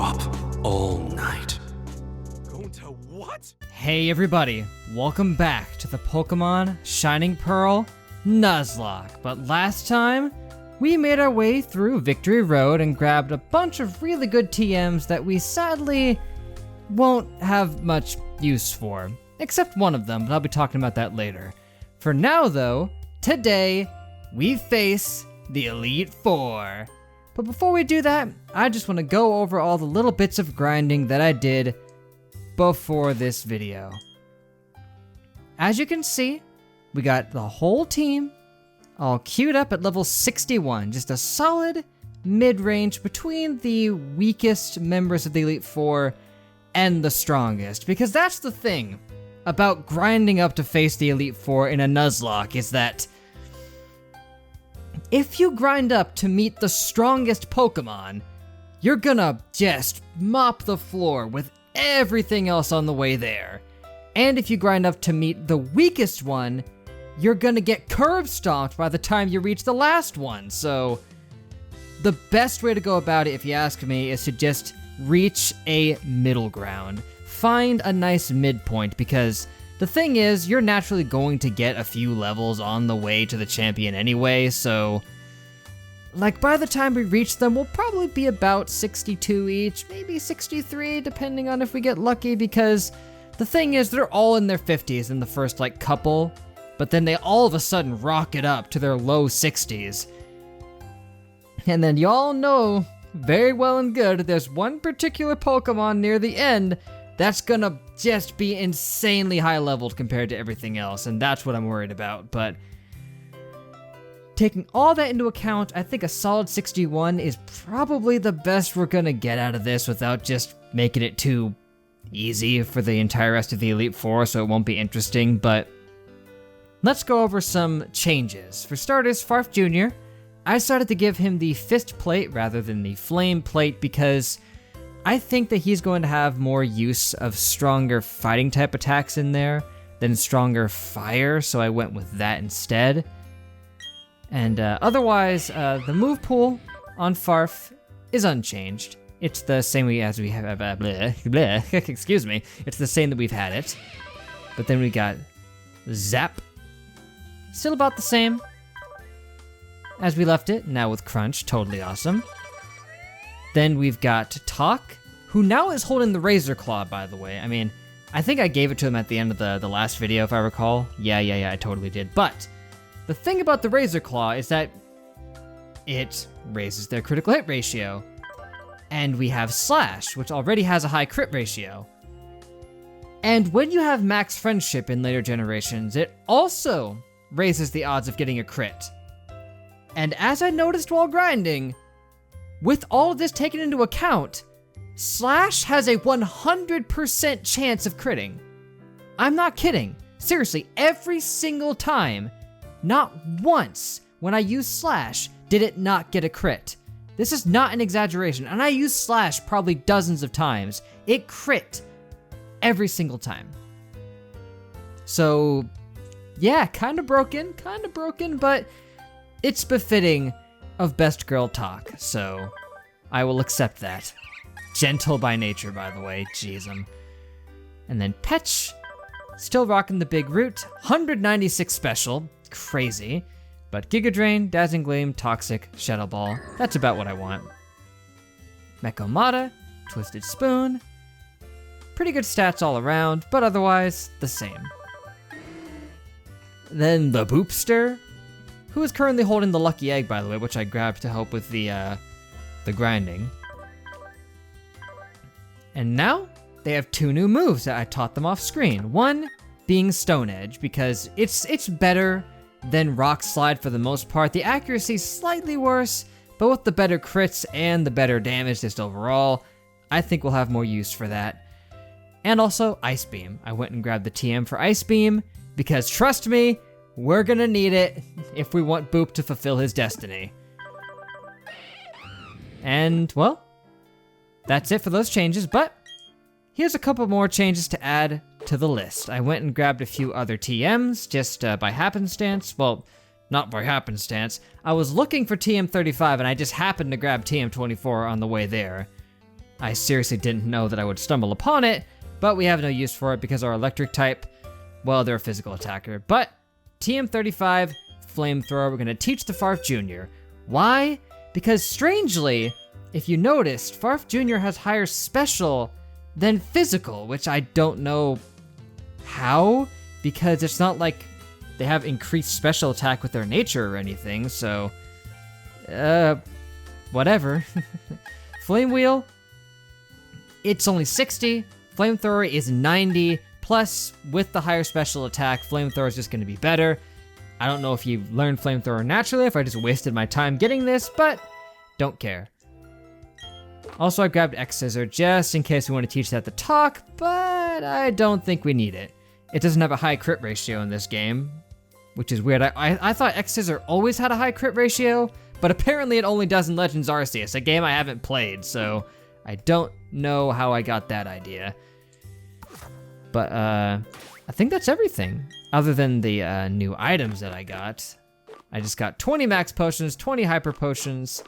up all night. Going to what? Hey everybody, welcome back to the Pokémon Shining Pearl Nuzlocke. But last time, we made our way through Victory Road and grabbed a bunch of really good TMs that we sadly won't have much use for. Except one of them, but I'll be talking about that later. For now though, today, we face the Elite Four. But before we do that, I just want to go over all the little bits of grinding that I did before this video. As you can see, we got the whole team all queued up at level 61, just a solid mid-range between the weakest members of the Elite Four and the strongest, because that's the thing about grinding up to face the Elite Four in a Nuzlocke, is that if you grind up to meet the strongest Pokemon, you're gonna just mop the floor with everything else on the way there. And if you grind up to meet the weakest one, you're gonna get curb stomped by the time you reach the last one. So the best way to go about it, if you ask me, is to just reach a middle ground. Find a nice midpoint, because the thing is, you're naturally going to get a few levels on the way to the champion anyway, so like by the time we reach them, we'll probably be about 62 each, maybe 63, depending on if we get lucky, because the thing is, they're all in their 50s in the first like couple, but then they all of a sudden rocket up to their low 60s. And then y'all know very well and good, there's one particular Pokemon near the end that's gonna just be insanely high leveled compared to everything else, and that's what I'm worried about. But taking all that into account, I think a solid 61 is probably the best we're gonna get out of this without just making it too easy for the entire rest of the Elite Four, so it won't be interesting. But let's go over some changes. For starters, Farf Jr., I decided to give him the Fist Plate rather than the Flame Plate because I think that he's going to have more use of stronger fighting type attacks in there than stronger fire, so I went with that instead. And otherwise, the move pool on Farf is unchanged. It's the same as we have, excuse me, it's the same that we've had it. But then we got Zap, still about the same as we left it, now with Crunch, totally awesome. Then we've got Talk, who now is holding the Razor Claw, by the way. I mean, I think I gave it to him at the end of the last video, if I recall. Yeah, I totally did. But the thing about the Razor Claw is that it raises their critical hit ratio. And we have Slash, which already has a high crit ratio. And when you have Max Friendship in later generations, it also raises the odds of getting a crit. And as I noticed while grinding, with all of this taken into account, Slash has a 100% chance of critting. I'm not kidding. Seriously, every single time, not once when I use Slash did it not get a crit. This is not an exaggeration, and I use Slash probably dozens of times. It crit every single time. So, yeah, kind of broken, but it's befitting of Best Girl Talk, so I will accept that. Gentle by nature, by the way, jeez. And then Petch, still rocking the big root, 196 special, crazy. But Giga Drain, Dazzling Gleam, Toxic, Shadow Ball, that's about what I want. Mekomata, Twisted Spoon, pretty good stats all around, but otherwise, the same. Then the Boopster, who is currently holding the Lucky Egg, by the way, which I grabbed to help with the grinding. And now, they have two new moves that I taught them off screen. One being Stone Edge, because it's better than Rock Slide for the most part. The accuracy's slightly worse, but with the better crits and the better damage just overall, I think we'll have more use for that. And also, Ice Beam. I went and grabbed the TM for Ice Beam, because trust me, we're gonna need it if we want Boop to fulfill his destiny. And, well, that's it for those changes, but here's a couple more changes to add to the list. I went and grabbed a few other TMs just by happenstance. Well, not by happenstance. I was looking for TM35 and I just happened to grab TM24 on the way there. I seriously didn't know that I would stumble upon it, but we have no use for it because our electric type, well, they're a physical attacker. But TM35, Flamethrower, we're gonna teach the Farf Jr. Why? Because strangely, if you noticed, Farf Jr. has higher special than physical, which I don't know how, because it's not like they have increased special attack with their nature or anything, so, whatever. Flame Wheel, it's only 60, Flamethrower is 90, plus with the higher special attack, Flamethrower is just gonna be better. I don't know if you learned Flamethrower naturally, if I just wasted my time getting this, but don't care. Also, I grabbed X-Scissor just in case we want to teach that to talk, but I don't think we need it. It doesn't have a high crit ratio in this game, which is weird. I thought X-Scissor always had a high crit ratio, but apparently it only does in Legends Arceus, a game I haven't played, so I don't know how I got that idea. But I think that's everything, other than the new items that I got. I just got 20 max potions, 20 hyper potions,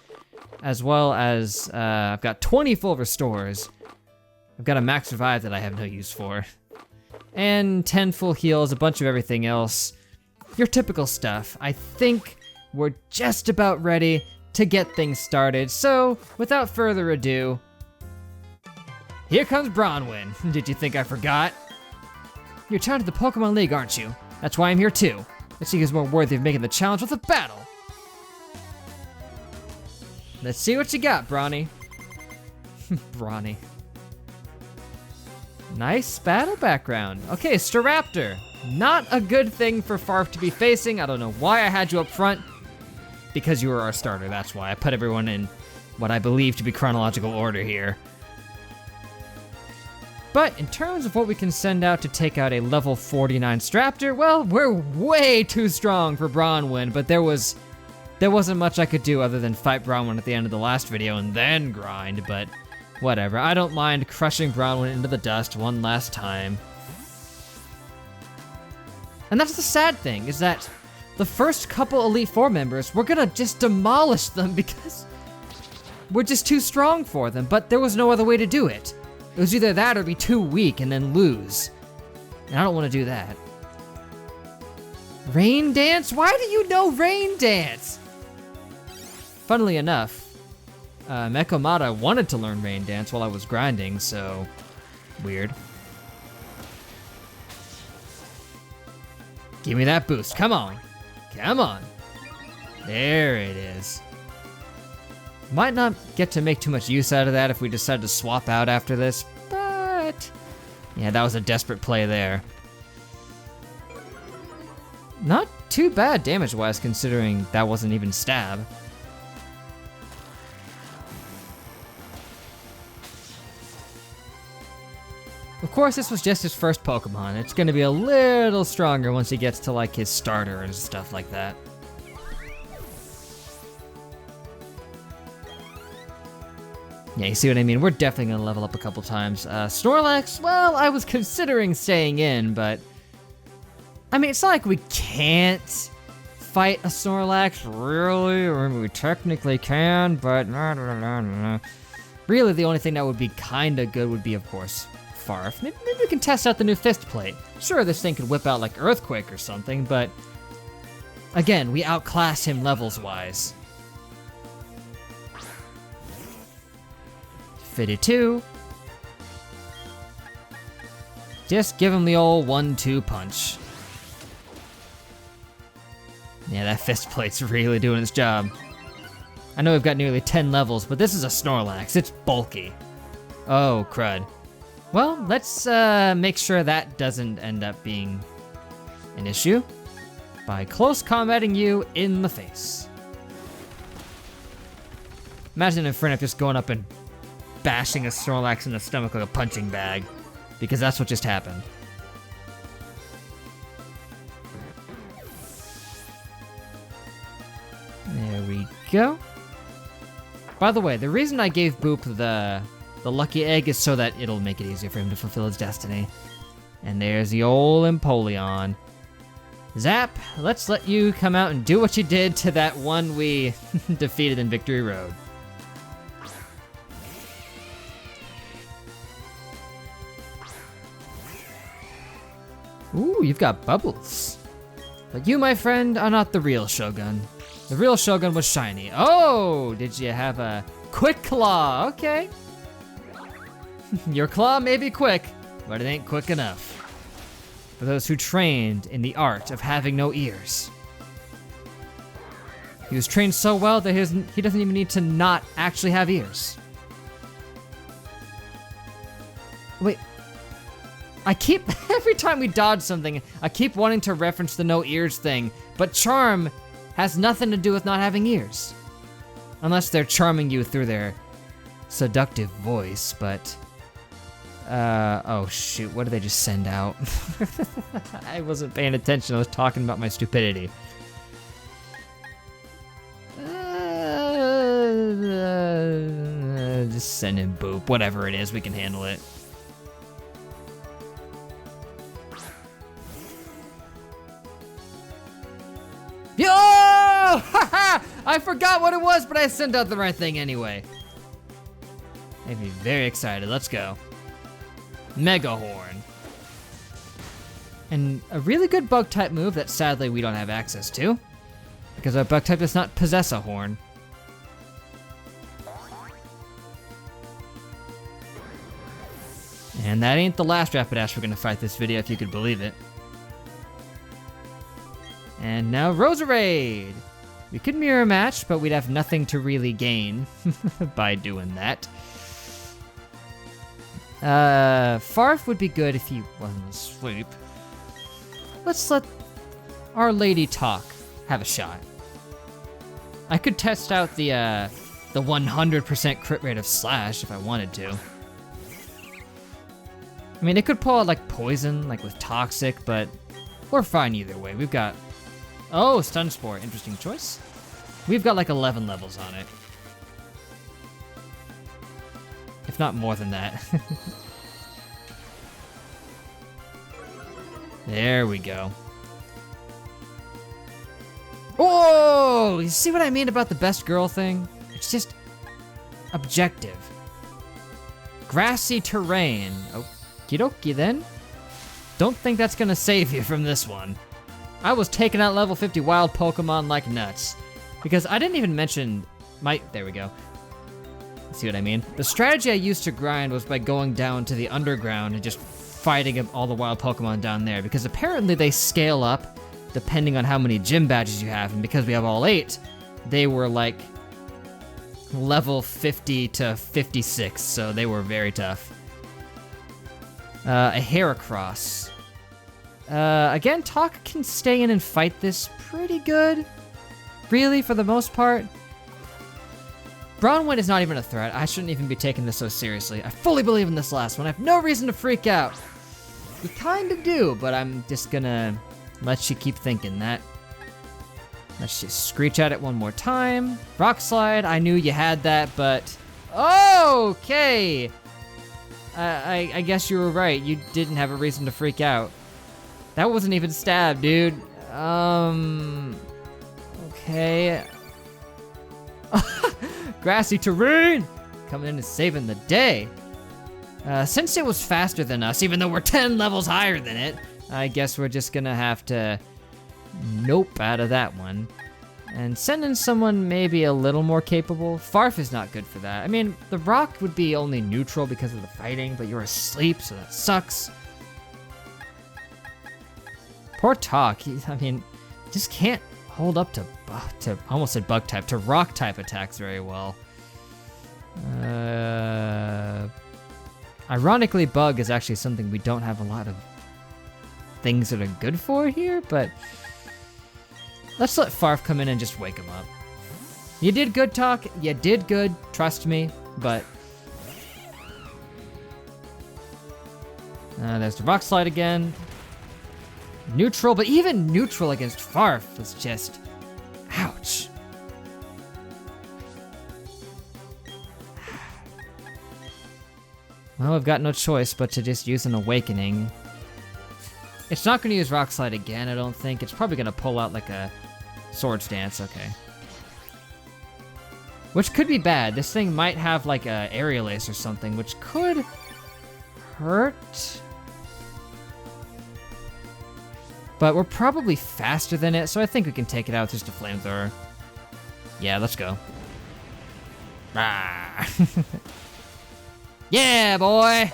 as well as I've got 20 full restores. I've got a max revive that I have no use for. And 10 full heals, a bunch of everything else. Your typical stuff. I think we're just about ready to get things started. So, without further ado, here comes Bronwyn. Did you think I forgot? You're trying to the Pokemon League, aren't you? That's why I'm here too. Let's see who's more worthy of making the challenge with a battle. Let's see what you got, Brawny. Brawny. Nice battle background. Okay, Staraptor. Not a good thing for Farf to be facing. I don't know why I had you up front. Because you were our starter, that's why. I put everyone in what I believe to be chronological order here. But in terms of what we can send out to take out a level 49 Staraptor, well, we're way too strong for Bronwyn, but there wasn't much I could do other than fight Bronwyn at the end of the last video and then grind, but whatever. I don't mind crushing Bronwyn into the dust one last time. And that's the sad thing, is that the first couple Elite Four members, we're gonna just demolish them because we're just too strong for them, but there was no other way to do it. It was either that or be too weak and then lose. And I don't want to do that. Rain Dance? Why do you know Rain Dance? Funnily enough, Mekomata wanted to learn Rain Dance while I was grinding, so weird. Give me that boost, come on. Come on. There it is. Might not get to make too much use out of that if we decide to swap out after this, but yeah, that was a desperate play there. Not too bad damage-wise considering that wasn't even stab. Of course, this was just his first Pokemon. It's gonna be a little stronger once he gets to like his starter and stuff like that. Yeah, you see what I mean? We're definitely gonna level up a couple times. Snorlax, well, I was considering staying in, but I mean, it's not like we can't fight a Snorlax, really, or we technically can, but really the only thing that would be kinda good would be, of course, Farf. Maybe we can test out the new Fist Plate. Sure, this thing could whip out like Earthquake or something, but again, we outclass him levels-wise. 52. Just give him the old 1-2 punch. Yeah, that Fist Plate's really doing its job. I know we've got nearly 10 levels, but this is a Snorlax. It's bulky. Oh, crud. Well, let's make sure that doesn't end up being an issue by close combating you in the face. Imagine Infernape just going up and bashing a Snorlax in the stomach like a punching bag, because that's what just happened. There we go. By the way, the reason I gave Boop the lucky egg is so that it'll make it easier for him to fulfill his destiny. And there's the old Empoleon. Zap, let's let you come out and do what you did to that one we defeated in Victory Road. you've got bubbles. But you, my friend, are not the real Shogun. The real Shogun was shiny. Oh, did you have a quick claw? Okay. Your claw may be quick, but it ain't quick enough. For those who trained in the art of having no ears. He was trained so well that he doesn't even need to not actually have ears. Wait. Every time we dodge something, I keep wanting to reference the no ears thing, but charm has nothing to do with not having ears. Unless they're charming you through their seductive voice, but... oh shoot, what did they just send out? I wasn't paying attention, I was talking about my stupidity. Just send in boop, whatever it is, we can handle it. Yo! I forgot what it was, but I sent out the right thing anyway. Made me very excited, let's go. Mega Horn. And a really good bug type move that sadly we don't have access to, because our bug type does not possess a horn. And that ain't the last Rapidash we're gonna fight this video, if you could believe it. And now Roserade! We could mirror match, but we'd have nothing to really gain by doing that. Farf would be good if he wasn't asleep. Let's let our lady talk have a shot. I could test out the 100% crit rate of Slash if I wanted to. I mean, it could pull out like poison, like with Toxic, but we're fine either way. We've got, oh, Stun Spore, interesting choice. We've got like 11 levels on it. If not more than that. There we go. Oh, you see what I mean about the best girl thing? It's just objective. Grassy terrain. Okie dokie then. Don't think that's gonna save you from this one. I was taking out level 50 wild Pokemon like nuts. Because I didn't even mention there we go. See what I mean? The strategy I used to grind was by going down to the underground and just fighting all the wild Pokemon down there, because apparently they scale up depending on how many gym badges you have, and because we have all 8, they were like level 50 to 56, so they were very tough. A Heracross. Again, Talk can stay in and fight this pretty good, really, for the most part. Bronwyn is not even a threat. I shouldn't even be taking this so seriously. I fully believe in this last one. I have no reason to freak out. You kind of do, but I'm just gonna let you keep thinking that. Let's just screech at it one more time. Rock Slide, I knew you had that, but... Okay! I guess you were right. You didn't have a reason to freak out. That wasn't even stab, dude. Okay. Grassy terrain! Coming in and saving the day. Since it was faster than us, even though we're 10 levels higher than it, I guess we're just gonna have to nope out of that one. And send in someone maybe a little more capable. Farf is not good for that. I mean, the rock would be only neutral because of the fighting, but you're asleep, so that sucks. Poor Talk, I mean, just can't hold up to almost said bug type, to rock type attacks very well. Ironically, bug is actually something we don't have a lot of things that are good for here, but let's let Farf come in and just wake him up. You did good, Talk. You did good, trust me, but... there's the Rock Slide again. Neutral, but even neutral against Farf was just... ouch. Well, I've got no choice but to just use an Awakening. It's not going to use Rock Slide again, I don't think. It's probably going to pull out like a Swords Dance, okay. Which could be bad. This thing might have like a Aerial Ace or something, which could hurt. But we're probably faster than it, so I think we can take it out with just a Flamethrower. Yeah, let's go. Ah. Yeah, boy!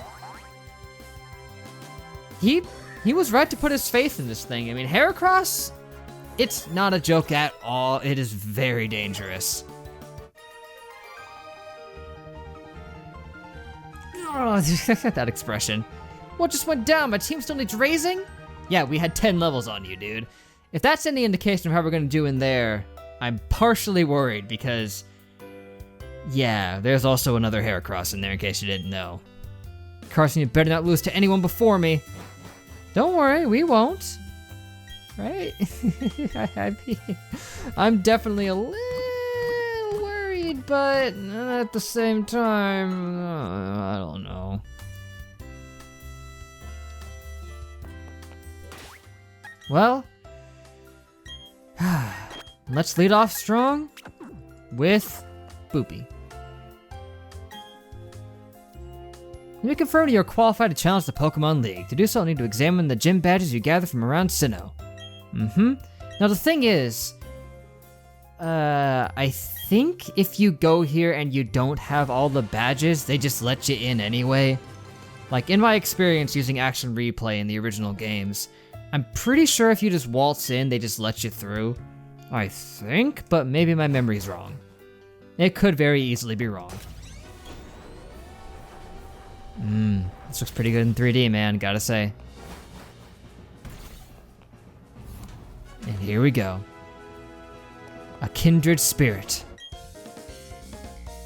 He was right to put his faith in this thing. I mean, Heracross, it's not a joke at all. It is very dangerous. Oh, that expression. What just went down? My team still needs raising? Yeah, we had 10 levels on you, dude. If that's any indication of how we're gonna do in there, I'm partially worried because, yeah, there's also another Heracross in there in case you didn't know. Carlson, you better not lose to anyone before me. Don't worry, we won't. Right? I'm definitely a little worried, but at the same time, I don't know. Well, let's lead off strong with Boopy. Let me confirm you are qualified to challenge the Pokémon League. To do so, I'll need to examine the gym badges you gather from around Sinnoh. Now the thing is, I think if you go here and you don't have all the badges, they just let you in anyway. Like in my experience using Action Replay in the original games, I'm pretty sure if you just waltz in, they just let you through. I think, but maybe my memory's wrong. It could very easily be wrong. This looks pretty good in 3D, man, gotta say. And here we go. A kindred spirit.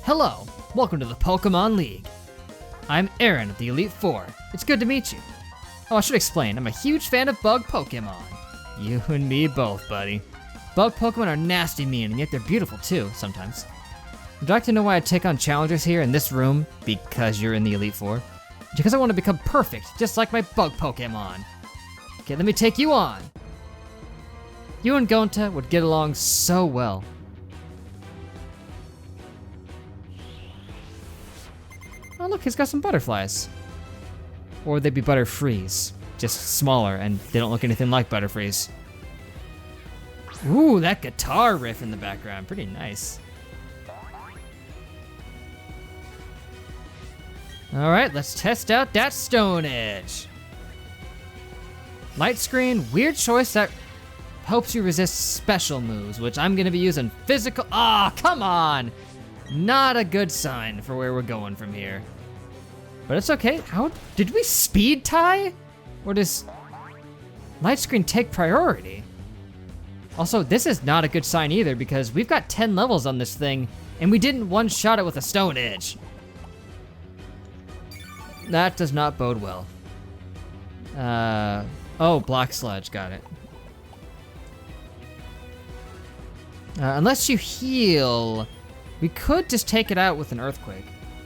Hello, welcome to the Pokémon League. I'm Aaron of the Elite Four. It's good to meet you. Oh, I should explain, I'm a huge fan of bug Pokémon. You and me both, buddy. Bug Pokémon are nasty mean, and yet they're beautiful too, sometimes. Would you like to know why I take on challengers here in this room? Because you're in the Elite Four. Because I want to become perfect, just like my bug Pokémon. Okay, let me take you on. You and Gonta would get along so well. Oh look, he's got some butterflies. Or they'd be Butterfrees, just smaller, and they don't look anything like Butterfrees. Ooh, that guitar riff in the background, pretty nice. All right, let's test out that Stone Edge. Light Screen, weird choice that helps you resist special moves, which I'm gonna be using physical. Ah, come on! Not a good sign for where we're going from here. But it's okay. How did we speed tie? Or does Light Screen take priority? Also, this is not a good sign either because we've got 10 levels on this thing and we didn't one-shot it with a Stone Edge. That does not bode well. Oh, Black Sludge, got it. Unless you heal, we could just take it out with an Earthquake.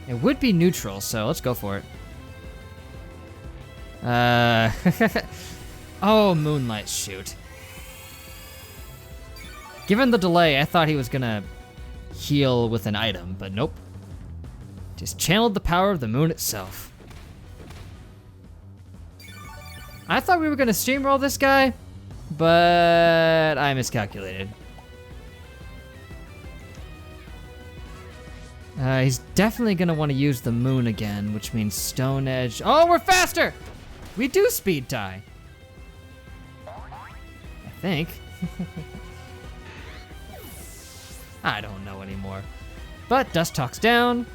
It would be neutral, so let's go for it. Oh, Moonlight, shoot. Given the delay, I thought he was gonna heal with an item, but nope. Just channeled the power of the moon itself. I thought we were gonna steamroll this guy, but I miscalculated. He's definitely gonna want to use the moon again, which means Stone Edge. Oh, we're faster! We do speed tie. I think. I don't know anymore. But Dust Talk's down.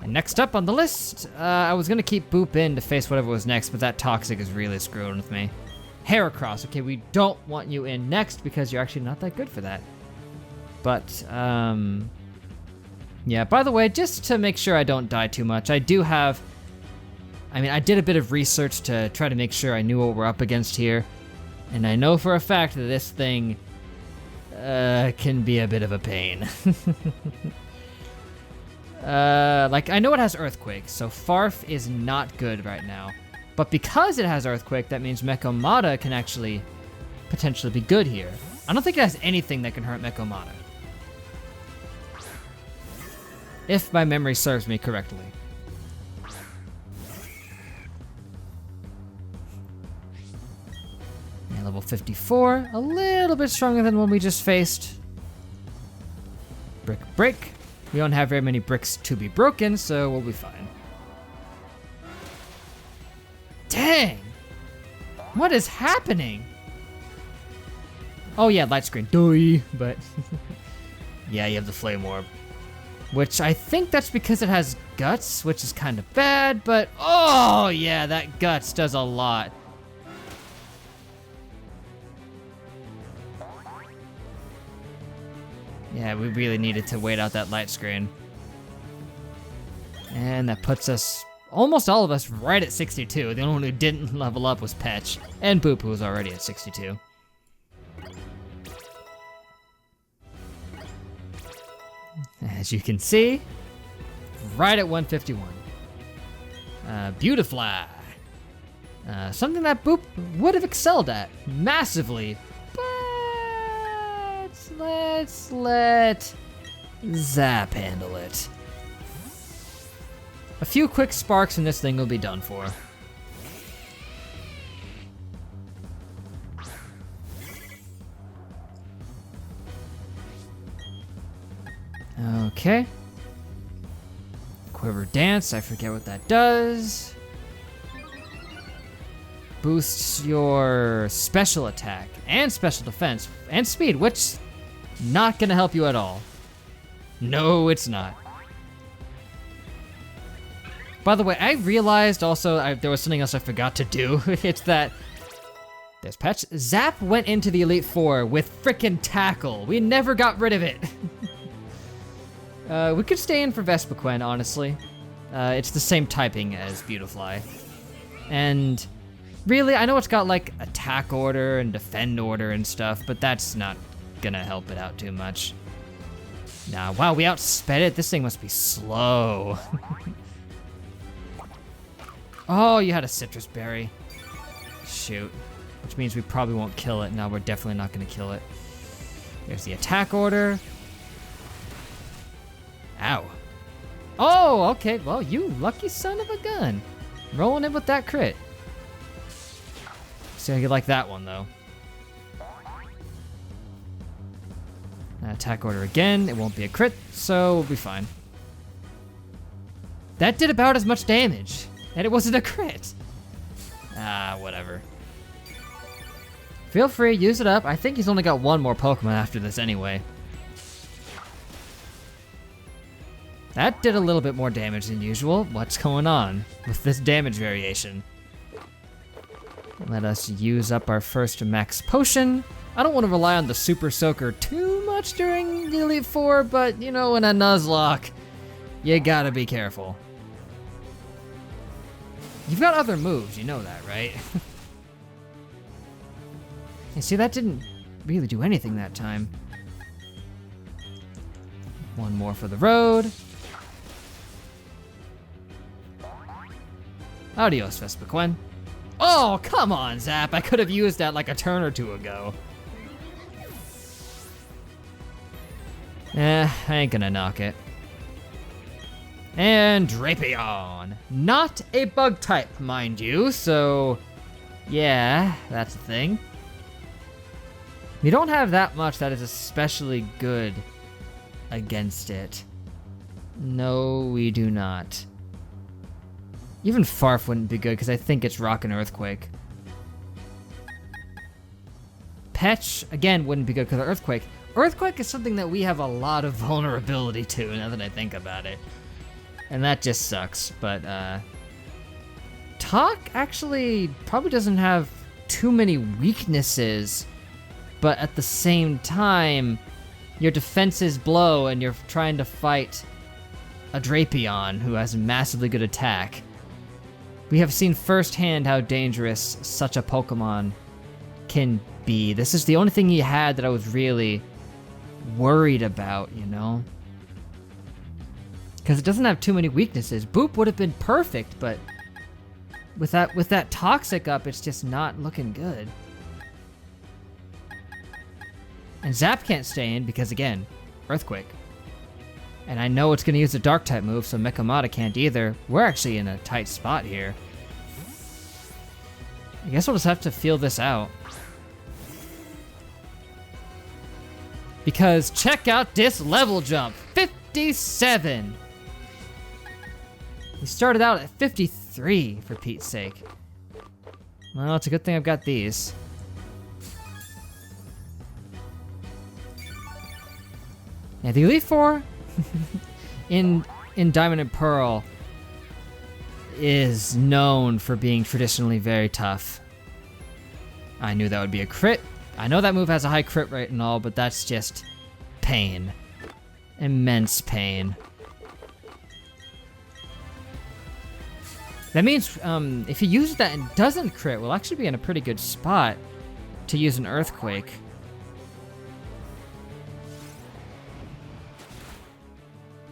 And next up on the list, I was gonna keep Boop in to face whatever was next, but that Toxic is really screwing with me. Heracross, okay, we don't want you in next because you're actually not that good for that. But, yeah, by the way, just to make sure I don't die too much, I do have, I did a bit of research to try to make sure I knew what we're up against here. And I know for a fact that this thing can be a bit of a pain. Like, I know it has Earthquake, so Farf is not good right now. But because it has Earthquake, that means Mekomata can actually potentially be good here. I don't think it has anything that can hurt Mekomata. If my memory serves me correctly. And level 54, a little bit stronger than one we just faced. Brick, brick. We don't have very many bricks to be broken, so we'll be fine. Dang! What is happening? Oh yeah, light screen. Doi, but yeah, you have the flame orb. Which I think that's because it has guts, which is kind of bad, but oh yeah, that guts does a lot. Yeah, we really needed to wait out that light screen. And that puts us, almost all of us, right at 62. The only one who didn't level up was Petch, and Boop, who was already at 62. As you can see, right at 151. Beautifly. Something that Boop would have excelled at massively, but let's let Zap handle it. A few quick sparks and this thing will be done for. Okay. Quiver Dance, I forget what that does. Boosts your special attack and special defense and speed, which not gonna help you at all. No, it's not. By the way, I realized also there was something else I forgot to do. It's that there's Petch. Zap went into the Elite Four with frickin' Tackle. We never got rid of it. We could stay in for Vespiquen, honestly. It's the same typing as Beautifly. And really, I know it's got like attack order and defend order and stuff, but that's not gonna help it out too much. Nah, wow, we outsped it. This thing must be slow. Oh, you had a citrus berry. Shoot. Which means we probably won't kill it. No, we're definitely not gonna kill it. There's the attack order. Ow. Oh, okay. Well, you lucky son of a gun. Rolling it with that crit. See how you like that one, though. Attack order again. It won't be a crit, so we'll be fine. That did about as much damage, and it wasn't a crit. Ah, whatever. Feel free, use it up. I think he's only got one more Pokemon after this anyway. That did a little bit more damage than usual. What's going on with this damage variation? Let us use up our first max potion. I don't want to rely on the Super Soaker too much during the Elite Four, but you know, in a Nuzlocke, you gotta be careful. You've got other moves, you know that, right? You see, that didn't really do anything that time. One more for the road. Adios, Vespiquen. Oh, come on, Zap. I could have used that like a turn or two ago. I ain't gonna knock it. And Drapion. Not a bug type, mind you, so yeah, that's a thing. We don't have that much that is especially good against it. No, we do not. Even Farf wouldn't be good because I think it's Rock and Earthquake. Petch, again, wouldn't be good because of Earthquake. Earthquake is something that we have a lot of vulnerability to now that I think about it. And that just sucks, but Talk actually probably doesn't have too many weaknesses, but at the same time, your defenses blow and you're trying to fight a Drapion who has a massively good attack. We have seen firsthand how dangerous such a Pokemon can be. This is the only thing he had that I was really worried about, you know? Because it doesn't have too many weaknesses. Boop would have been perfect, but with that Toxic up, it's just not looking good. And Zap can't stay in because, again, Earthquake. And I know it's going to use a Dark-type move, so Mekamata can't either. We're actually in a tight spot here. I guess we'll just have to feel this out. Because check out this level jump, 57. We started out at 53, for Pete's sake. Well, it's a good thing I've got these. Yeah, the Elite Four in Diamond and Pearl is known for being traditionally very tough. I knew that would be a crit. I know that move has a high crit rate and all, but that's just pain. Immense pain. That means if he uses that and doesn't crit, we'll actually be in a pretty good spot to use an Earthquake.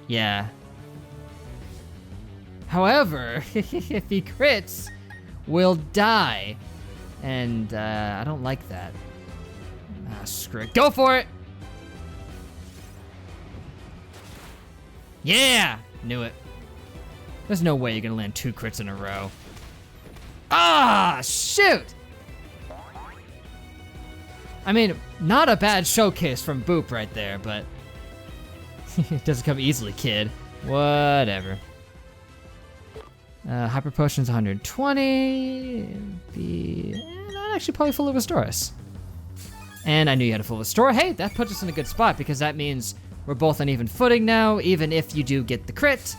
Yeah. However, if he crits, we'll die. And I don't like that. Ah, screw it. Go for it! Yeah! Knew it. There's no way you're gonna land 2 crits in a row. Ah, shoot! I mean, not a bad showcase from Boop right there, but it doesn't come easily, kid. Whatever. Hyper Potion's 120. That actually probably full of restore us. And I knew you had a full restore. Hey, that puts us in a good spot because that means we're both on even footing now. Even if you do get the crit,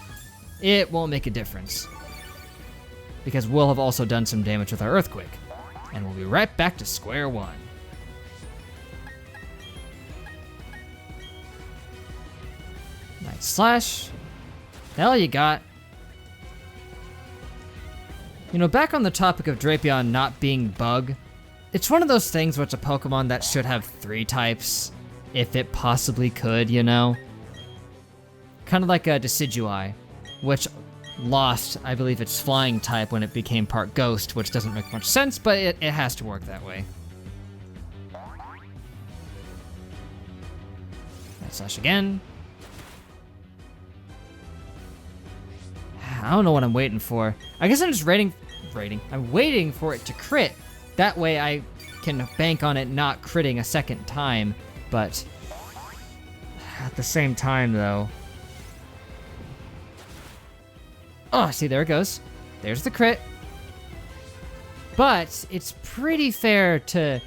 it won't make a difference. Because we'll have also done some damage with our Earthquake. And we'll be right back to square one. Night Slash. Hell you got. You know, back on the topic of Drapion not being bug, it's one of those things where it's a Pokemon that should have 3 types, if it possibly could, you know? Kind of like a Decidueye, which lost, I believe, its flying type when it became part ghost, which doesn't make much sense, but it has to work that way. Night Slash again. I don't know what I'm waiting for. I guess I'm just I'm waiting for it to crit. That way I can bank on it not critting a second time. But at the same time though. Oh, see, there it goes. There's the crit. But it's pretty fair to,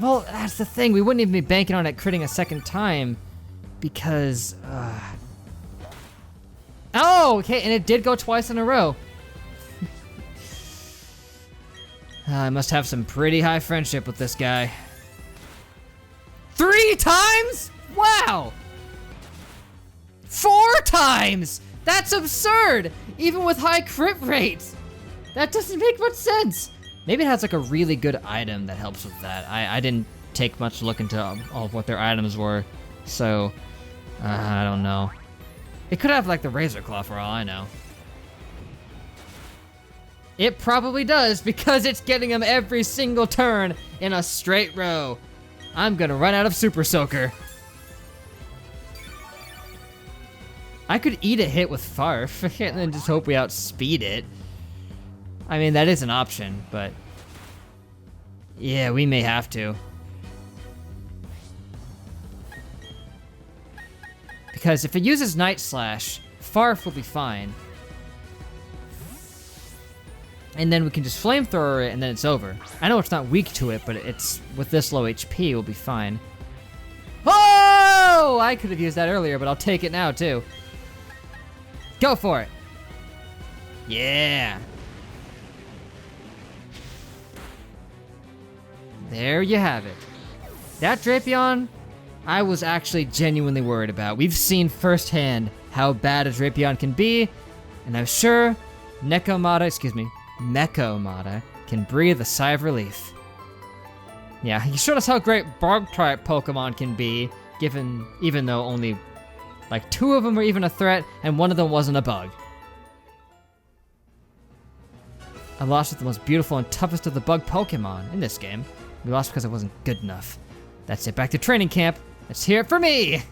well, that's the thing. We wouldn't even be banking on it critting a second time because, oh, okay, and it did go twice in a row. I must have some pretty high friendship with this guy. 3 times? Wow! 4 times! That's absurd! Even with high crit rates! That doesn't make much sense! Maybe it has like a really good item that helps with that. I didn't take much look into all of what their items were, so I don't know. It could have like the Razor Claw for all I know. It probably does because it's getting him every single turn in a straight row. I'm gonna run out of Super Soaker. I could eat a hit with Farf and then just hope we outspeed it. I mean, that is an option, but yeah, we may have to. Because if it uses Night Slash, Farf will be fine. And then we can just Flamethrower it and then it's over. I know it's not weak to it, but it's with this low HP, it will be fine. Oh! I could have used that earlier, but I'll take it now too. Go for it. Yeah. There you have it. That Drapion, I was actually genuinely worried about. We've seen firsthand how bad a Drapion can be, and I'm sure Mechamada can breathe a sigh of relief. Yeah, he showed us how great Bug-type Pokemon can be, even though only like 2 of them were even a threat, and 1 of them wasn't a bug. I lost with the most beautiful and toughest of the bug Pokemon in this game. We lost because I wasn't good enough. That's it, back to training camp. Let's hear it for me!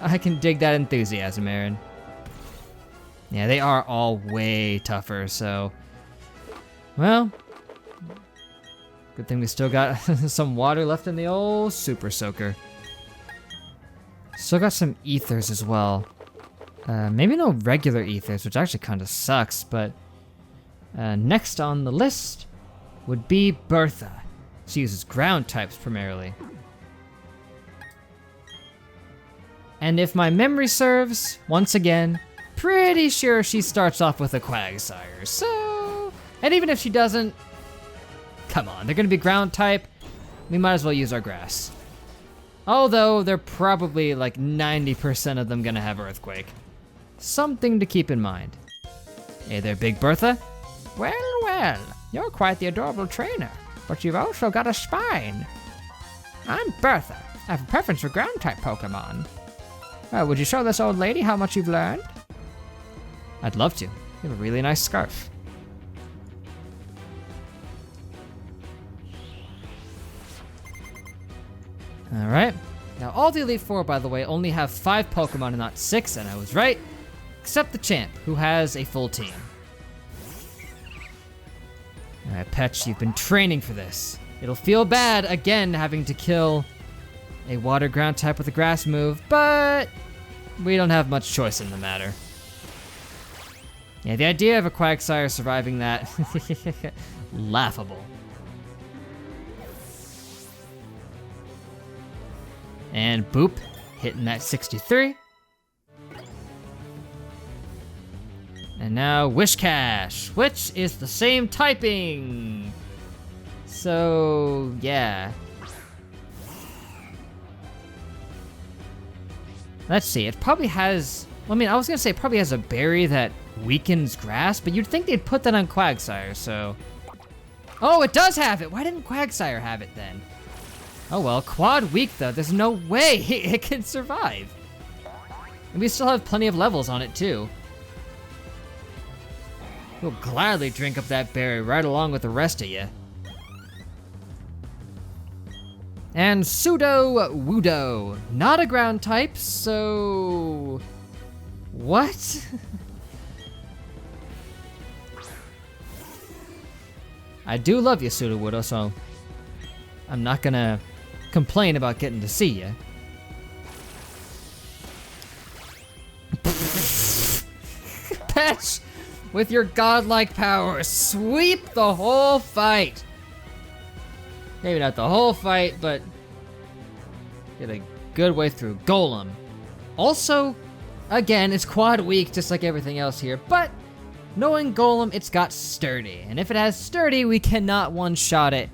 I can dig that enthusiasm, Aaron. Yeah, they are all way tougher, so... Well... Good thing we still got some water left in the old Super Soaker. Still got some ethers as well. Maybe no regular ethers, which actually kind of sucks, but next on the list would be Bertha. She uses ground types primarily. And if my memory serves, once again, pretty sure she starts off with a Quagsire, so... And even if she doesn't, come on, they're gonna be ground type, we might as well use our grass. Although, they're probably like 90% of them gonna have Earthquake. Something to keep in mind. Hey there, Big Bertha. Well, well, you're quite the adorable trainer, but you've also got a spine. I'm Bertha. I have a preference for ground-type Pokemon. Would you show this old lady how much you've learned? I'd love to. You have a really nice scarf. Alright. Now all the Elite Four, by the way, only have 5 Pokemon and not 6, and I was right. Except the champ, who has a full team. Alright, Petch, you've been training for this. It'll feel bad, again, having to kill a water ground type with a grass move, but we don't have much choice in the matter. Yeah, the idea of a Quagsire surviving that, laughable. And boop, hitting that 63. And now Wishcash, which is the same typing. So, yeah. Let's see, it probably has, I mean, I was gonna say it probably has a berry that weakens grass, but you'd think they'd put that on Quagsire, so. Oh, it does have it! Why didn't Quagsire have it then? Oh well, quad weak though, there's no way it can survive. And we still have plenty of levels on it too. We'll gladly drink up that berry right along with the rest of you. And Pseudo-Wudo, not a ground type, so... What? I do love you, Pseudo-Wudo, so I'm not gonna complain about getting to see you. Petch, with your godlike power, sweep the whole fight. Maybe not the whole fight, but get a good way through. Golem. Also, again, it's quad weak, just like everything else here, but knowing Golem, it's got sturdy. And if it has sturdy, we cannot one-shot it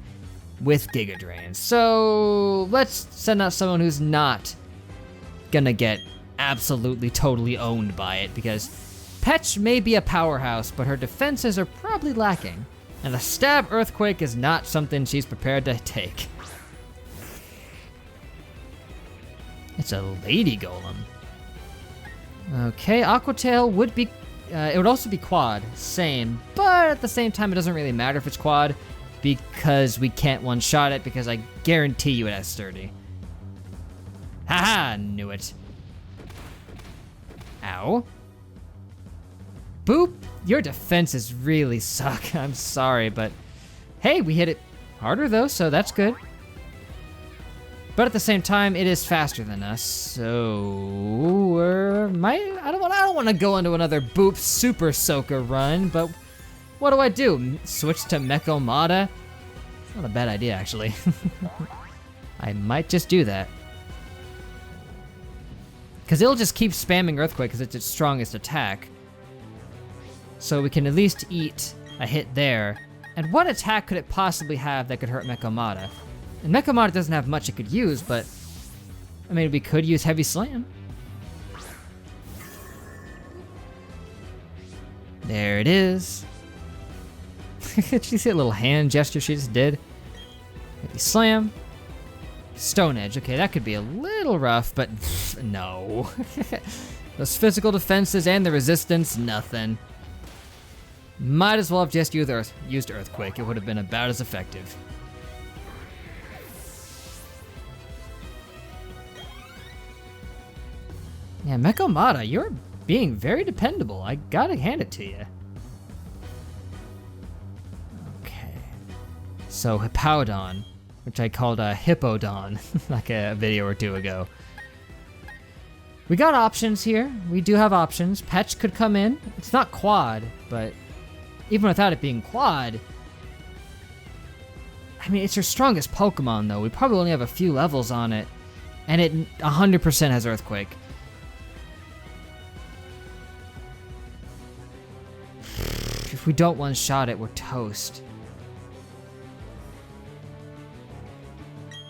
with Giga Drains. So let's send out someone who's not gonna get absolutely totally owned by it, because Petch may be a powerhouse, but her defenses are probably lacking. And a stab Earthquake is not something she's prepared to take. It's a Lady Golem. Okay, Aqua Tail would be, it would also be quad, same, but at the same time it doesn't really matter if it's quad, because we can't one-shot it, because I guarantee you it has sturdy. Haha, knew it. Ow. Boop, your defenses really suck. I'm sorry, but hey, we hit it harder though, so that's good. But at the same time, it is faster than us, so I don't want to go into another Boop Super Soaker run, but what do? Switch to Mechomata? Not a bad idea, actually. I might just do that. Because it'll just keep spamming Earthquake because it's its strongest attack. So we can at least eat a hit there. And what attack could it possibly have that could hurt Mechomata? And Mechomata doesn't have much it could use, but I mean, we could use Heavy Slam. There it is. Did you see that little hand gesture she just did? Heavy Slam. Stone Edge. Okay, that could be a little rough, but no. Those physical defenses and the resistance, nothing. Might as well have just used Earthquake. It would have been about as effective. Yeah, Mechomata, you're being very dependable. I gotta hand it to you. Okay. So, Hipaodon, which I called a Hipaodon, like a video or two ago. We got options here. We do have options. Petch could come in. It's not quad, but even without it being quad, I mean, it's your strongest Pokemon, though. We probably only have a few levels on it, and it 100% has Earthquake. If we don't one-shot it, we're toast.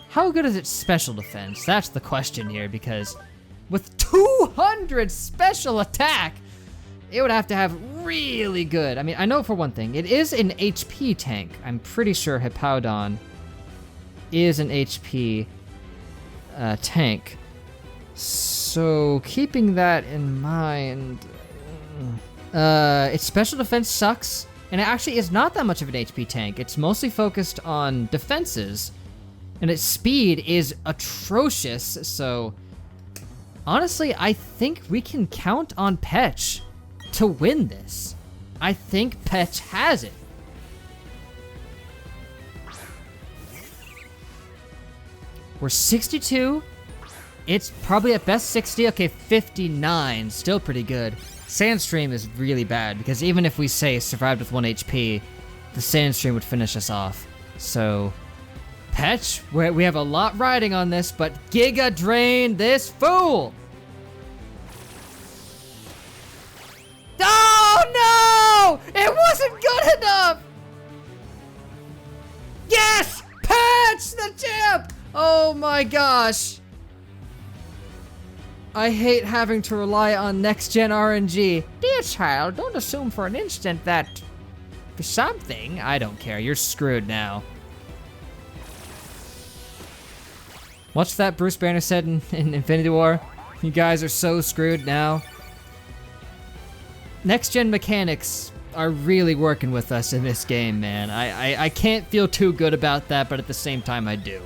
How good is its special defense? That's the question here, because with 200 special attack, it would have to have really good. I mean, I know for one thing, it is an HP tank. I'm pretty sure Hipaodon is an HP tank. So keeping that in mind, its special defense sucks, and it actually is not that much of an HP tank. It's mostly focused on defenses, and its speed is atrocious. So honestly, I think we can count on Petch to win this. I think Petch has it. We're 62. It's probably at best 60. Okay, 59. Still pretty good. Sandstream is really bad because even if we say survived with 1 HP, the Sandstream would finish us off. So, Petch, we have a lot riding on this, but Giga Drain this fool! Oh no! It wasn't good enough! Yes! Petch the champ! Oh my gosh. I hate having to rely on next-gen RNG. Dear child, don't assume for an instant that for something. I don't care, you're screwed now. What's that Bruce Banner said in Infinity War? You guys are so screwed now. Next-gen mechanics are really working with us in this game, man. I can't feel too good about that, but at the same time I do.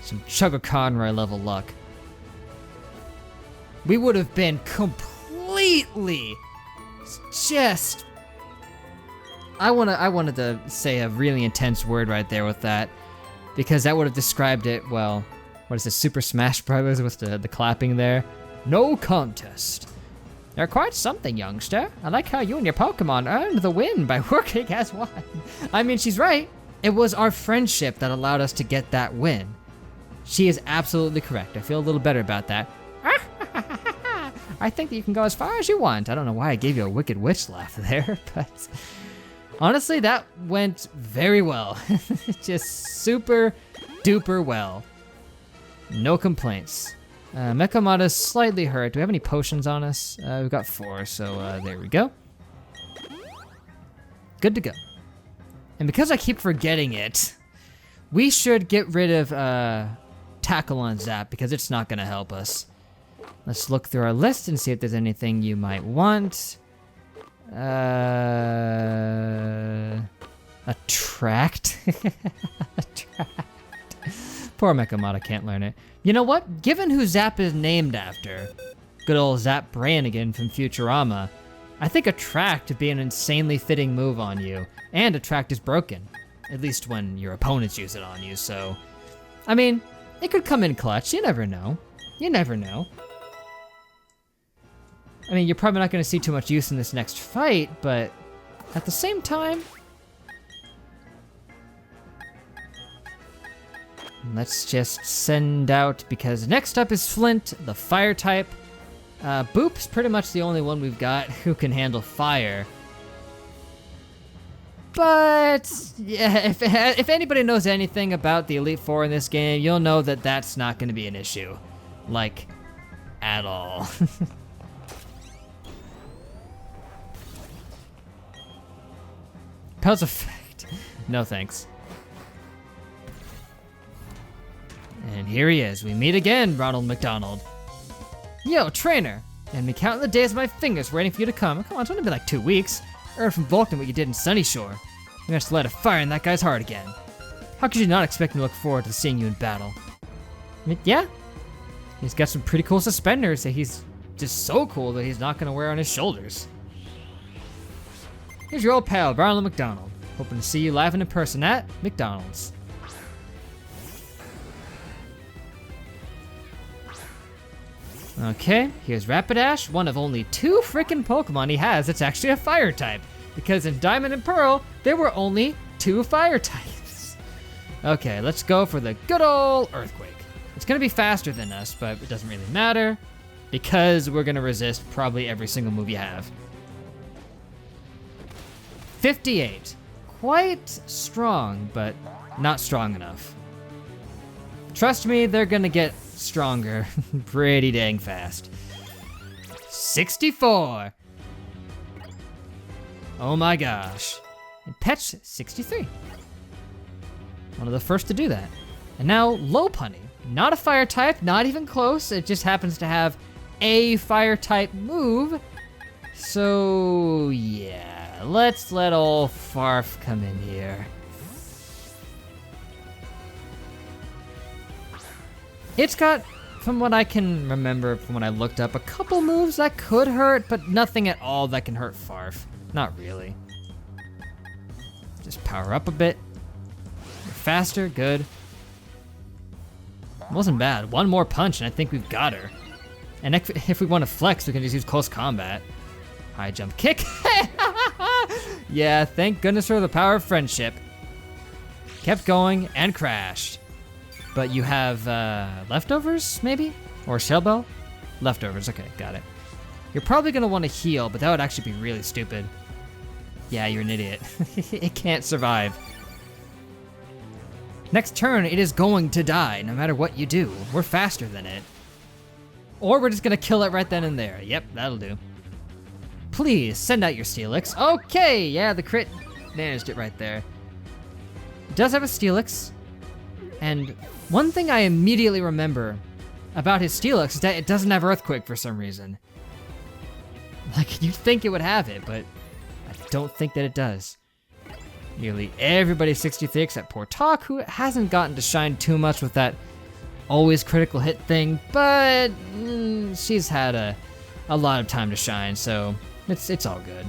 Some Chugga-Conroy level luck. We would have been completely just... I wanted to say a really intense word right there with that, because that would have described it, well, what is it, Super Smash Brothers with the clapping there? No contest. You're quite something, youngster. I like how you and your Pokemon earned the win by working as one. I mean, she's right. It was our friendship that allowed us to get that win. She is absolutely correct. I feel a little better about that. I think that you can go as far as you want. I don't know why I gave you a Wicked Witch laugh there, but honestly, that went very well. Just super duper well. No complaints. Mekamata's slightly hurt. Do we have any potions on us? We've got 4, so there we go. Good to go. And because I keep forgetting it, we should get rid of Tackle on Zap because it's not gonna help us. Let's look through our list and see if there's anything you might want. Attract. Attract. Poor Mekamata can't learn it. You know what? Given who Zap is named after, good old Zap Brannigan from Futurama, I think Attract would be an insanely fitting move on you. And Attract is broken. At least when your opponents use it on you, so... I mean, it could come in clutch. You never know. You never know. I mean, you're probably not going to see too much use in this next fight, but at the same time... Let's just send out, because next up is Flint, the fire type. Boop's pretty much the only one we've got who can handle fire. But, yeah, if anybody knows anything about the Elite Four in this game, you'll know that that's not going to be an issue. Like, at all. Pels effect. No thanks. And here he is. We meet again, Ronald McDonald. Yo, trainer. And me counting the days of my fingers waiting for you to come. Come on, it's only been like 2 weeks. Earned from Vulcan what you did in Sunnyshore. You're gonna light a fire in that guy's heart again. How could you not expect me to look forward to seeing you in battle? I mean, yeah. He's got some pretty cool suspenders that he's just so cool that he's not gonna wear on his shoulders. Here's your old pal, Ronald McDonald. Hoping to see you live and in person at McDonald's. Okay, here's Rapidash, one of only 2 frickin' Pokemon he has that's actually a fire type. Because in Diamond and Pearl, there were only 2 fire types. Okay, let's go for the good old Earthquake. It's gonna be faster than us, but it doesn't really matter because we're gonna resist probably every single move you have. 58. Quite strong, but not strong enough. Trust me, they're gonna get stronger pretty dang fast. 64. Oh my gosh. And Pet's 63. One of the first to do that. And now Lopunny. Not a fire type, not even close. It just happens to have a fire type move. So yeah, let's let old Farf come in here. It's got, from what I can remember from when I looked up, a couple moves that could hurt, but nothing at all that can hurt Farf. Not really. Just power up a bit. Faster, good. Wasn't bad. One more punch and I think we've got her. And if we want to flex, we can just use close combat. High jump kick. Yeah, thank goodness for the power of friendship. Kept going and crashed. But you have leftovers, maybe? Or shell bell? Leftovers, okay, got it. You're probably gonna want to heal, but that would actually be really stupid. Yeah, you're an idiot. It can't survive. Next turn, it is going to die, no matter what you do. We're faster than it. Or we're just gonna kill it right then and there. Yep, that'll do. Please, send out your Steelix. Okay, yeah, the crit managed it right there. It does have a Steelix. And one thing I immediately remember about his Steelix is that it doesn't have Earthquake for some reason. Like, you'd think it would have it, but I don't think that it does. Nearly everybody's 63 except poor Talk, who hasn't gotten to shine too much with that always critical hit thing, but she's had a lot of time to shine, so it's all good.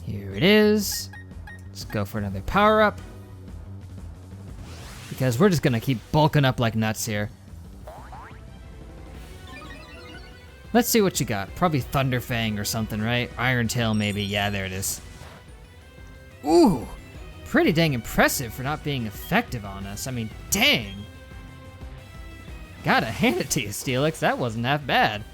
Here it is. Let's go for another power up. Because we're just gonna keep bulking up like nuts here. Let's see what you got. Probably Thunderfang or something, right? Iron Tail maybe. Yeah, there it is. Ooh, pretty dang impressive for not being effective on us. I mean, dang. Gotta hand it to you, Steelix. That wasn't half bad.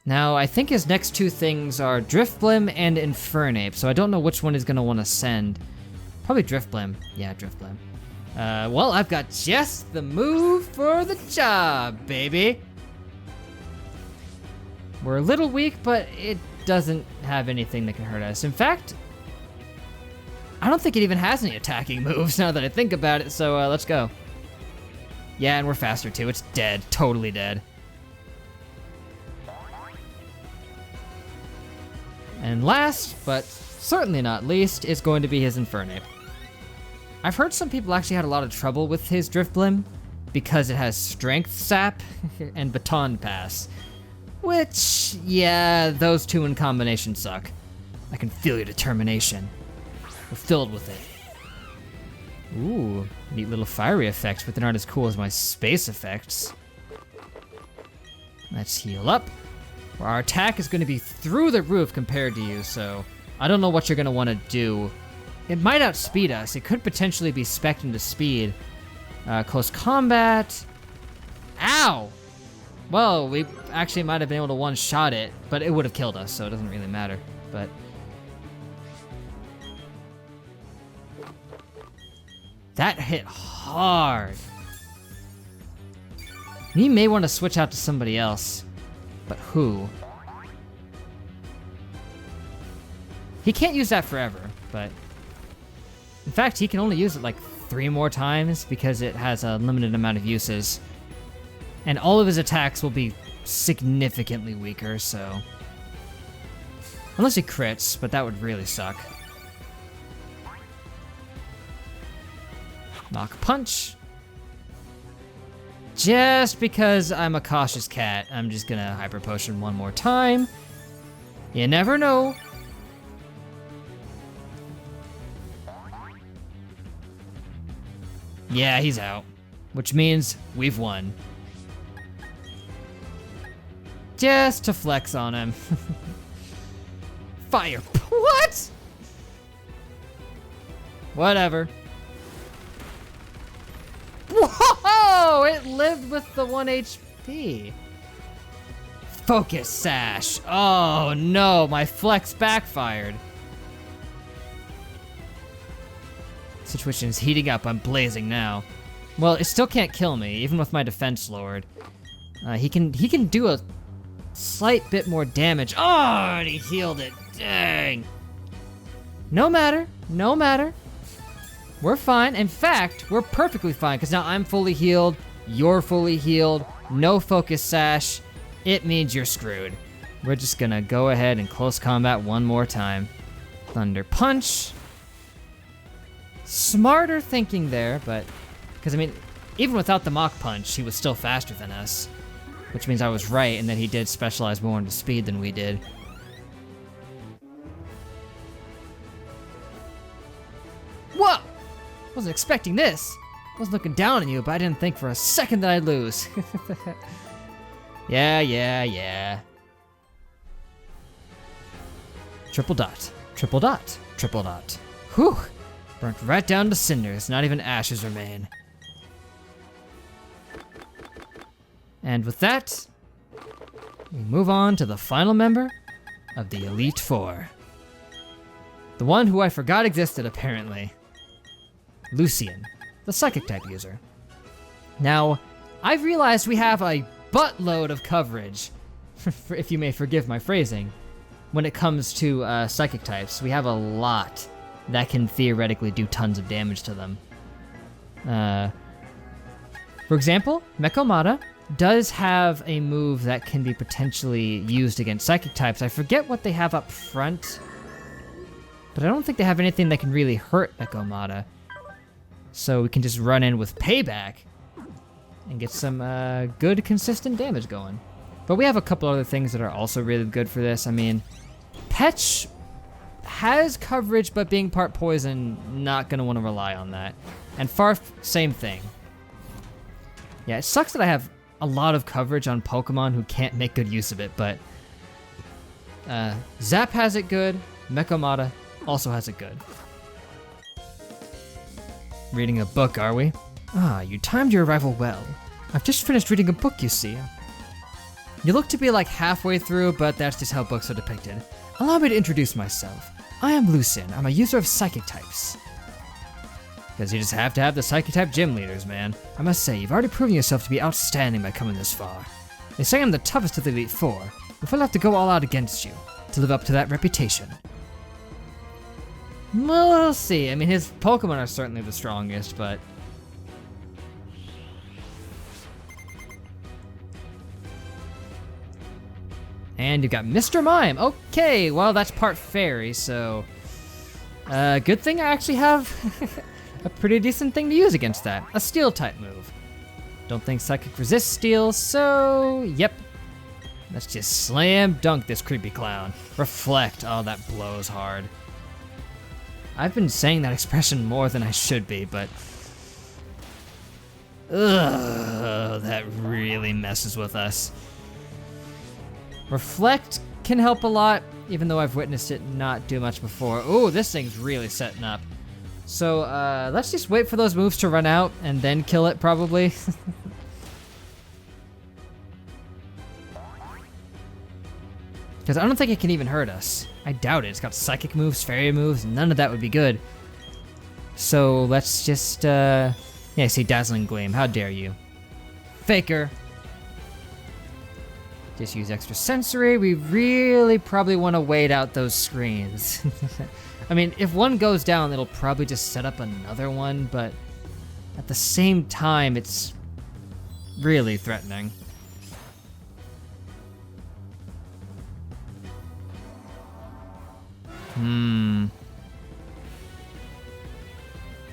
Now, I think his next 2 things are Drifblim and Infernape, so I don't know which one he's gonna wanna send. Probably Drifblim. Yeah, Drifblim. Well, I've got just the move for the job, baby. We're a little weak, but it doesn't have anything that can hurt us. In fact, I don't think it even has any attacking moves now that I think about it, so let's go. Yeah, and we're faster too. It's dead, totally dead. And last, but certainly not least, is going to be his Infernape. I've heard some people actually had a lot of trouble with his Drifblim because it has Strength Sap and Baton Pass. Which, yeah, those 2 in combination suck. I can feel your determination. We're filled with it. Ooh, neat little fiery effects, but they're not as cool as my space effects. Let's heal up. Our attack is going to be through the roof compared to you, so I don't know what you're going to want to do. It might outspeed us. It could potentially be spec'd into speed. Close combat. Ow! Well, we actually might have been able to one-shot it, but it would have killed us, so it doesn't really matter. But that hit hard. You may want to switch out to somebody else. But who? He can't use that forever, but in fact, he can only use it like 3 more times because it has a limited amount of uses. And all of his attacks will be significantly weaker, so. Unless he crits, but that would really suck. Knock punch. just because I'm a cautious cat, I'm just gonna Hyper Potion one more time. You never know. Yeah, he's out, which means we've won. Just to flex on him. Fire. What? Whatever. Whoa! It lived with the 1 HP. Focus Sash. Oh no, my flex backfired. Situation is heating up. I'm blazing now. Well, it still can't kill me, even with my defense lowered. He can do a slight bit more damage. Oh, and he healed it. Dang. No matter. No matter. We're fine. In fact, we're perfectly fine, because now I'm fully healed, you're fully healed, no focus sash. It means you're screwed. We're just gonna go ahead and close combat one more time. Thunder Punch. Smarter thinking there, but, because I mean, even without the Mach Punch, he was still faster than us. Which means I was right, and that he did specialize more into speed than we did. Whoa! Wasn't expecting this. I was looking down on you, but I didn't think for a second that I'd lose. Yeah. Triple dot, triple dot, triple dot. Whew! Burnt right down to cinders, not even ashes remain. And with that, we move on to the final member of the Elite Four. The one who I forgot existed, apparently. Lucian, the Psychic type user. Now, I've realized we have a buttload of coverage, if you may forgive my phrasing, when it comes to Psychic types. We have a lot that can theoretically do tons of damage to them. For example, Mekomata does have a move that can be potentially used against Psychic types. I forget what they have up front, but I don't think they have anything that can really hurt Mekomata. So we can just run in with Payback and get some good, consistent damage going. But we have a couple other things that are also really good for this. I mean, Petch has coverage, but being part poison, not gonna want to rely on that. And Farf, same thing. Yeah, it sucks that I have a lot of coverage on Pokemon who can't make good use of it, but Zap has it good, Mekomata also has it good. Reading a book, are we? Ah, you timed your arrival well. I've just finished reading a book, you see. You look to be like halfway through, but that's just how books are depicted. Allow me to introduce myself. I am Lucian. I'm a user of Psychic types. Because you just have to have the Psychic type gym leaders, man. I must say, you've already proven yourself to be outstanding by coming this far. They say I'm the toughest of the Elite Four, but we'll have to go all out against you to live up to that reputation. We'll see. I mean, his Pokemon are certainly the strongest, but... And you got Mr. Mime. Okay, well, that's part fairy, so... good thing I actually have a pretty decent thing to use against that. A Steel-type move. Don't think Psychic resists Steel, so... Yep. Let's just slam dunk this creepy clown. Reflect. Oh, that blows hard. I've been saying that expression more than I should be, but... Ugh, that really messes with us. Reflect can help a lot, even though I've witnessed it not do much before. Ooh, this thing's really setting up. So, let's just wait for those moves to run out and then kill it, probably. Because I don't think it can even hurt us. I doubt it. It's got Psychic moves, Fairy moves, none of that would be good. So, let's just, yeah, see, Dazzling Gleam, how dare you. Faker. Just use extra sensory. We really probably want to wait out those screens. I mean, if one goes down, it'll probably just set up another one, but at the same time, it's really threatening.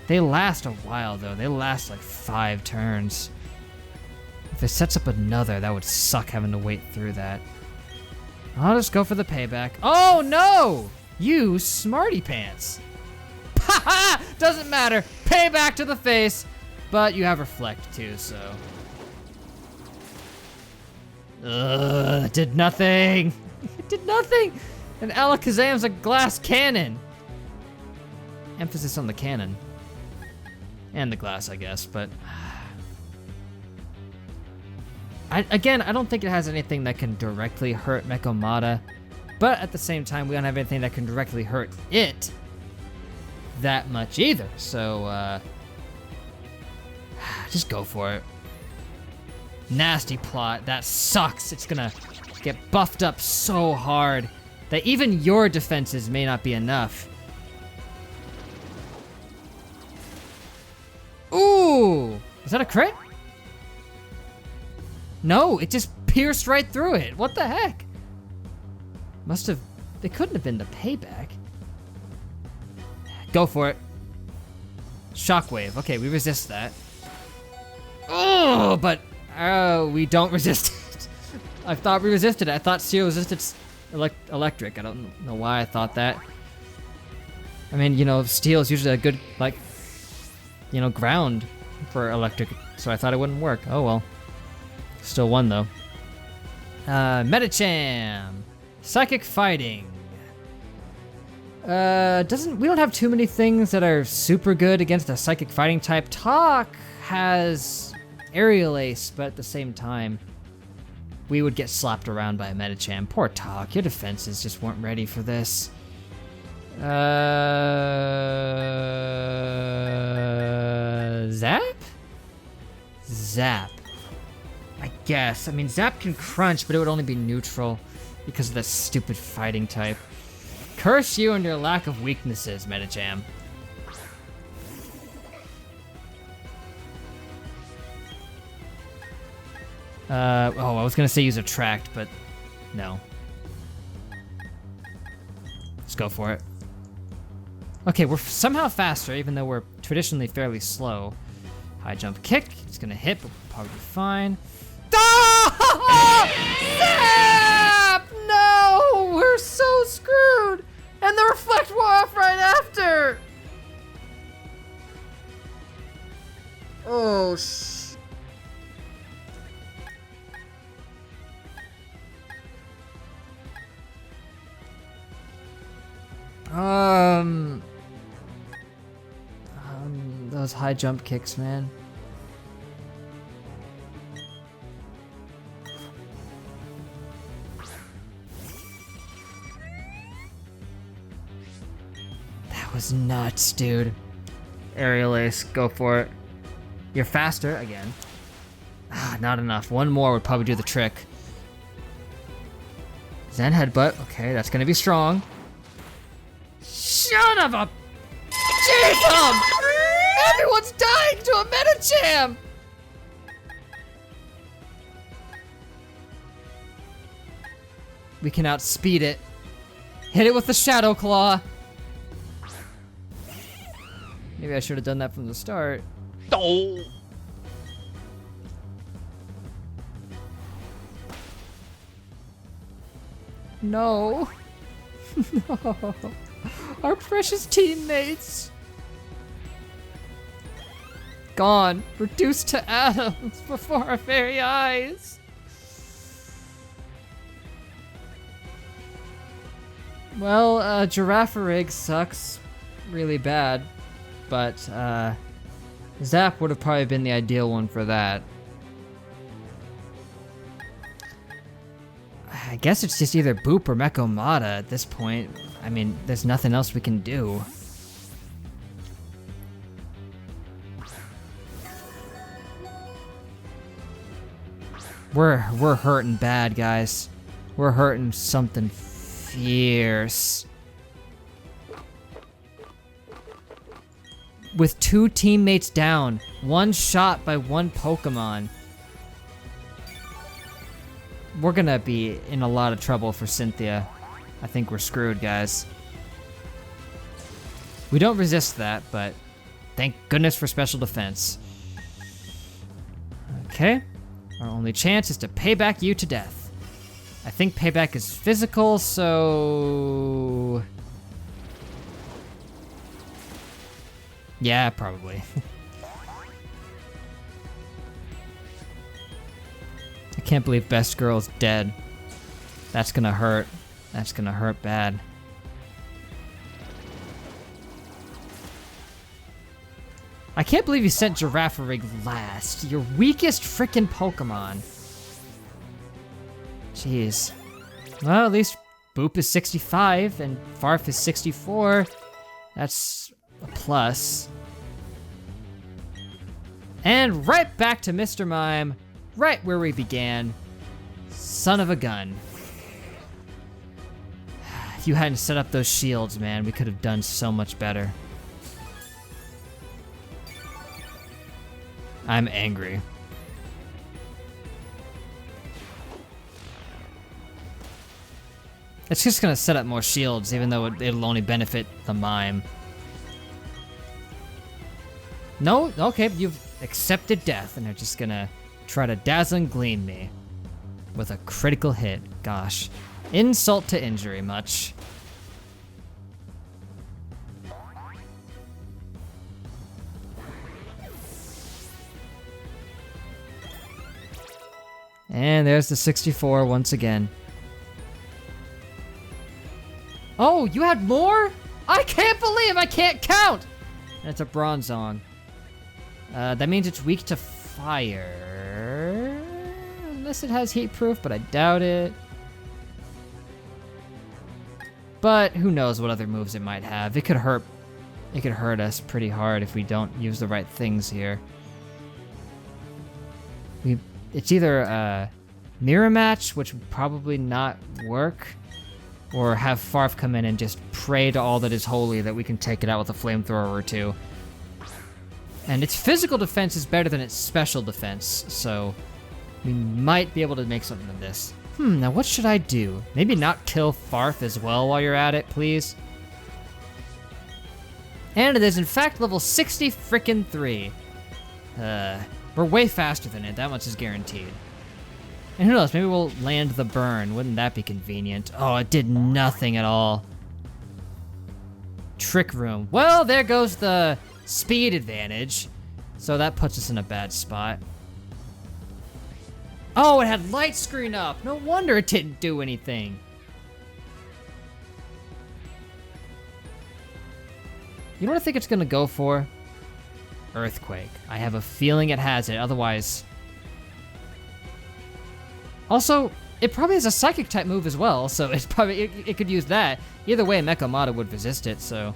They last a while, though. They last like 5 turns. If it sets up another, that would suck having to wait through that. I'll just go for the payback. Oh no! You smarty pants. Haha! Doesn't matter. Payback to the face. But you have reflect too, so. It did nothing. It did nothing. And Alakazam's a glass cannon. Emphasis on the cannon. And the glass, I guess, but. Again, I don't think it has anything that can directly hurt Mekomata, but at the same time, we don't have anything that can directly hurt it that much either. So, just go for it. Nasty plot. That sucks. It's gonna get buffed up so hard that even your defenses may not be enough. Ooh! Is that a crit? No, it just pierced right through it. What the heck? Must have... It couldn't have been the payback. Go for it. Shockwave. Okay, we resist that. Oh, but we don't resist it. I thought we resisted it. I thought Steel resisted electric. I don't know why I thought that. I mean, you know, Steel is usually a good, like, you know, ground for electric, so I thought it wouldn't work. Oh well. Still won though. Medicham. Psychic fighting. We don't have too many things that are super good against a psychic fighting type. Talk has Aerial Ace, but at the same time, we would get slapped around by a Medicham. Poor Talk, your defenses just weren't ready for this. Zap? Zap. I guess. I mean, Zap can crunch, but it would only be neutral because of that stupid fighting type. Curse you and your lack of weaknesses, Medicham. Oh, I was gonna say use Attract, but no. Let's go for it. Okay, we're somehow faster, even though we're traditionally fairly slow. High jump kick. It's gonna hit, but we'll probably be fine. Zap! No! We're so screwed! And the reflect wore off right after! Oh, those high jump kicks, man. That was nuts, dude. Aerial Ace, go for it. You're faster again. Ah, not enough. One more would probably do the trick. Zen Headbutt. Okay, that's gonna be strong. Son of a... Jeez, everyone's dying to a Medicham! We can outspeed it. Hit it with the Shadow Claw. Maybe I should have done that from the start. Oh. No. No. Our precious teammates. Gone. Reduced to atoms before our very eyes. Well, Girafarig sucks really bad, but Zap would have probably been the ideal one for that. I guess it's just either Boop or Mekomata at this point. I mean, there's nothing else we can do. We're hurting bad, guys. We're hurting something fierce. With two teammates down, one shot by one Pokemon. We're gonna be in a lot of trouble for Cynthia. I think we're screwed, guys. We don't resist that, but thank goodness for special defense. Okay. Our only chance is to payback you to death. I think payback is physical, so... yeah, probably. I can't believe Best Girl's dead. That's gonna hurt. That's gonna hurt bad. I can't believe you sent Girafarig last. Your weakest frickin' Pokemon. Jeez. Well, at least Boop is 65 and Farf is 64. That's a plus. And right back to Mr. Mime, right where we began. Son of a gun. If you hadn't set up those shields, man, we could have done so much better. I'm angry. It's just gonna set up more shields, even though it'll only benefit the Mime. No? Okay, you've accepted death, and they're just gonna try to dazzle and gleam me with a critical hit. Gosh. Insult to injury, much. And there's the 64 once again. Oh, you had more? I can't believe I can't count! That's a Bronzong. That means it's weak to fire. Unless it has heat proof, but I doubt it. But who knows what other moves it might have. It could hurt us pretty hard if we don't use the right things here. It's either a mirror match, which would probably not work, or have Farf come in and just pray to all that is holy that we can take it out with a flamethrower or two. And its physical defense is better than its special defense, so we might be able to make something of this. Now what should I do? Maybe not kill Farf as well while you're at it, please? And it is in fact level 60 frickin' 3. We're way faster than it, that much is guaranteed. And who knows, maybe we'll land the burn. Wouldn't that be convenient? Oh, it did nothing at all. Trick Room. Well, there goes the speed advantage. So that puts us in a bad spot. Oh, it had light screen up. No wonder it didn't do anything. You know what I think it's gonna go for? Earthquake. I have a feeling it has it, otherwise... Also, it probably has a Psychic type move as well, so it's probably it could use that. Either way, Mecha would resist it, so...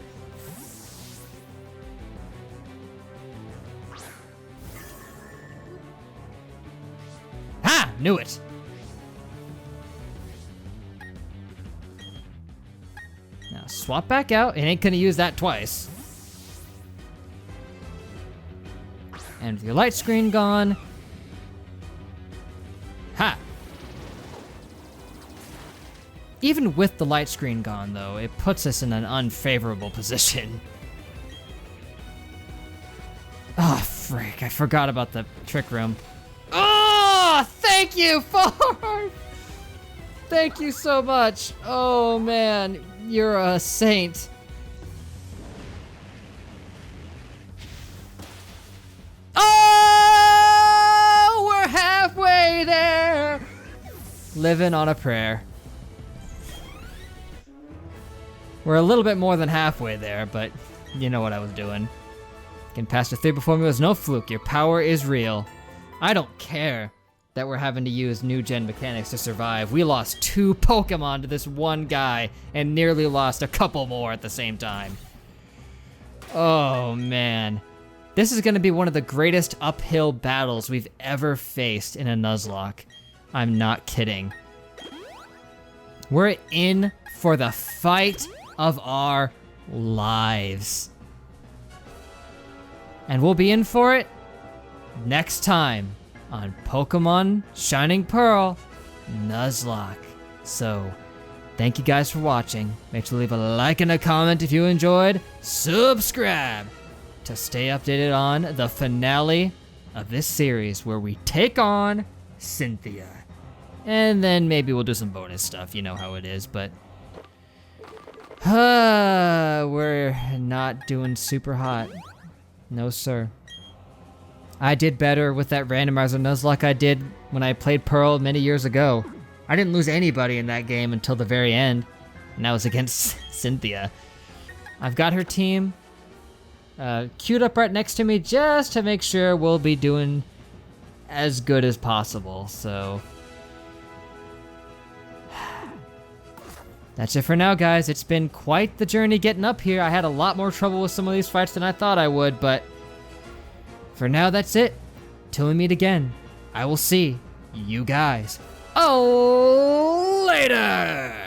Ha! Knew it! Now, swap back out. It ain't gonna use that twice. And with your light screen gone... Ha! Even with the light screen gone, though, it puts us in an unfavorable position. Oh, frick. I forgot about the Trick Room. Oh, thank you, Farf! Thank you so much. Oh, man. You're a saint. Oh, we're halfway there. Living on a prayer. We're a little bit more than halfway there, but you know what I was doing. Getting past a 3 before me was no fluke. Your power is real. I don't care that we're having to use new gen mechanics to survive. We lost 2 Pokemon to this one guy and nearly lost a couple more at the same time. Oh man. This is gonna be one of the greatest uphill battles we've ever faced in a Nuzlocke. I'm not kidding. We're in for the fight of our lives. And we'll be in for it next time on Pokémon Shining Pearl Nuzlocke. So, thank you guys for watching. Make sure to leave a like and a comment if you enjoyed. Subscribe to stay updated on the finale of this series where we take on Cynthia. And then maybe we'll do some bonus stuff, you know how it is, but... we're not doing super hot. No, sir. I did better with that randomizer Nuzlocke I did when I played Pearl many years ago. I didn't lose anybody in that game until the very end, and that was against Cynthia. I've got her team queued up right next to me just to make sure we'll be doing as good as possible, so... That's it for now, guys. It's been quite the journey getting up here. I had a lot more trouble with some of these fights than I thought I would, but for now, that's it. Till we meet again, I will see you guys later!